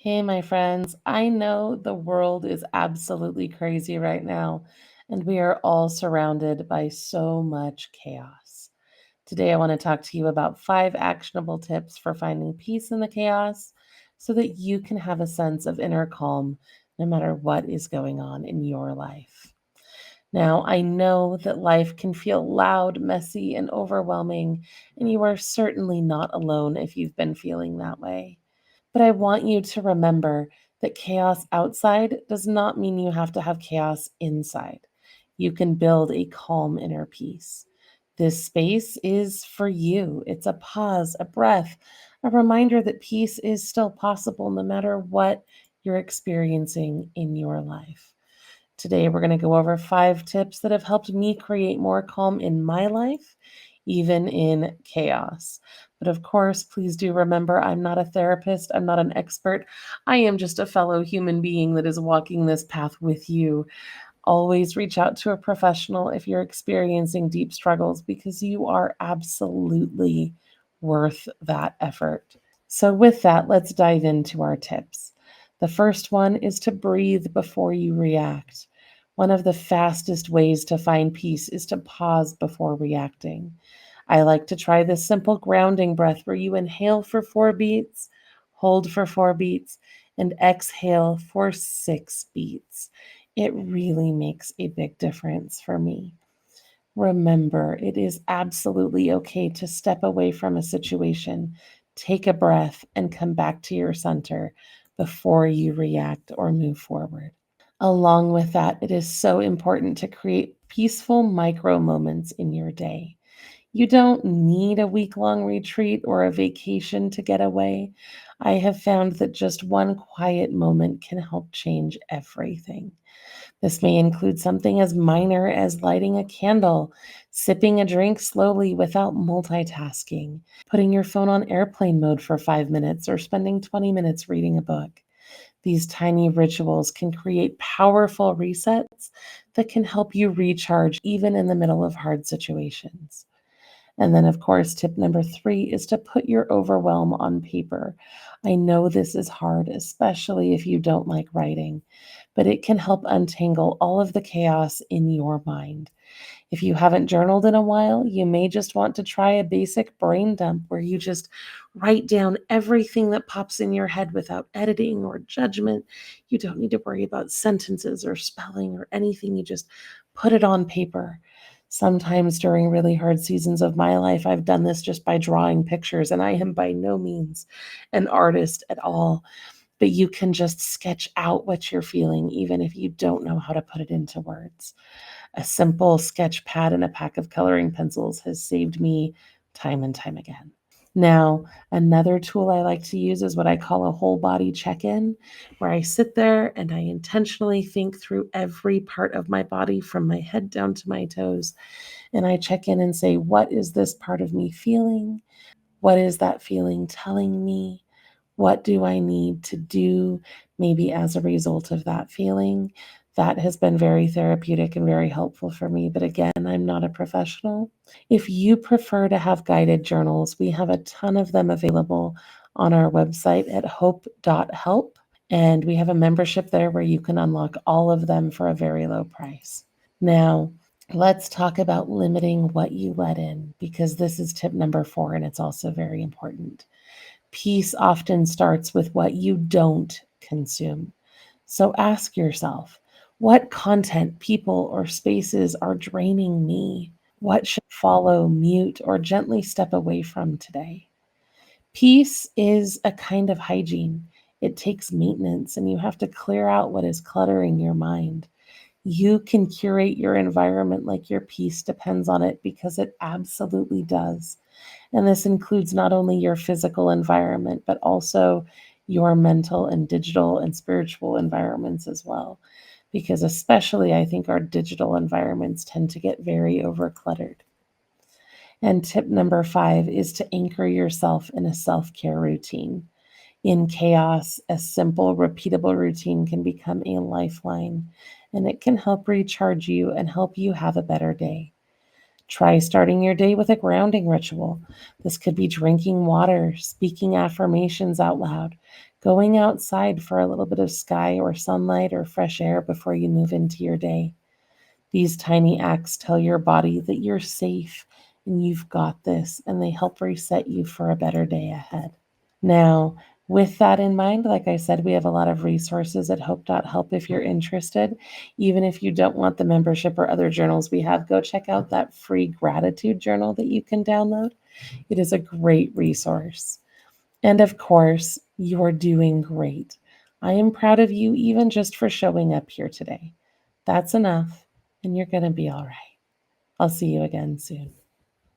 Hey, my friends. I know the world is absolutely crazy right now, and we are all surrounded by so much chaos. Today, I want to talk to you about 5 actionable tips for finding peace in the chaos so that you can have a sense of inner calm no matter what is going on in your life. Now, I know that life can feel loud, messy, and overwhelming, and you are certainly not alone if you've been feeling that way. But I want you to remember that chaos outside does not mean you have to have chaos inside. You can build a calm inner peace. This space is for you. It's a pause, a breath, a reminder that peace is still possible no matter what you're experiencing in your life. Today, we're going to go over 5 tips that have helped me create more calm in my life, even in chaos. But of course, please do remember I'm not a therapist, I'm not an expert. I am just a fellow human being that is walking this path with you. Always reach out to a professional if you're experiencing deep struggles because you are absolutely worth that effort. So, with that, let's dive into our tips. The first one is to breathe before you react. One of the fastest ways to find peace is to pause before reacting. I like to try this simple grounding breath where you inhale for 4 beats, hold for 4 beats, and exhale for 6 beats. It really makes a big difference for me. Remember, it is absolutely okay to step away from a situation, take a breath, and come back to your center before you react or move forward. Along with that, it is so important to create peaceful micro moments in your day. You don't need a week-long retreat or a vacation to get away. I have found that just one quiet moment can help change everything. This may include something as minor as lighting a candle, sipping a drink slowly without multitasking, putting your phone on airplane mode for 5 minutes, or spending 20 minutes reading a book. These tiny rituals can create powerful resets that can help you recharge even in the middle of hard situations. And then, of course, tip number 3 is to put your overwhelm on paper. I know this is hard, especially if you don't like writing, but it can help untangle all of the chaos in your mind. If you haven't journaled in a while, you may just want to try a basic brain dump where you just write down everything that pops in your head without editing or judgment. You don't need to worry about sentences or spelling or anything. You just put it on paper. Sometimes during really hard seasons of my life, I've done this just by drawing pictures, and I am by no means an artist at all. But you can just sketch out what you're feeling, even if you don't know how to put it into words. A simple sketch pad and a pack of coloring pencils has saved me time and time again. Now, another tool I like to use is what I call a whole body check in, where I sit there and I intentionally think through every part of my body from my head down to my toes. And I check in and say, what is this part of me feeling? What is that feeling telling me? What do I need to do maybe as a result of that feeling? That has been very therapeutic and very helpful for me. But again, I'm not a professional. If you prefer to have guided journals, we have a ton of them available on our website at hope.help. And we have a membership there where you can unlock all of them for a very low price. Now, let's talk about limiting what you let in, because this is tip number 4, and it's also very important. Peace often starts with what you don't consume. So ask yourself, what content, people, or spaces are draining me? What should follow, mute, or gently step away from today? Peace is a kind of hygiene. It takes maintenance, and you have to clear out what is cluttering your mind. You can curate your environment like your peace depends on it, because it absolutely does. And this includes not only your physical environment, but also your mental and digital and spiritual environments as well. Because, especially, I think our digital environments tend to get very overcluttered. And tip number 5 is to anchor yourself in a self care routine. In chaos, a simple, repeatable routine can become a lifeline, and it can help recharge you and help you have a better day. Try starting your day with a grounding ritual. This could be drinking water, speaking affirmations out loud, going outside for a little bit of sky or sunlight or fresh air before you move into your day. These tiny acts tell your body that you're safe and you've got this, and they help reset you for a better day ahead. Now, with that in mind, like I said, we have a lot of resources at hope.help if you're interested. Even if you don't want the membership or other journals we have, go check out that free gratitude journal that you can download. It is a great resource. And of course, you're doing great. I am proud of you, even just for showing up here today. That's enough, and you're going to be all right. I'll see you again soon.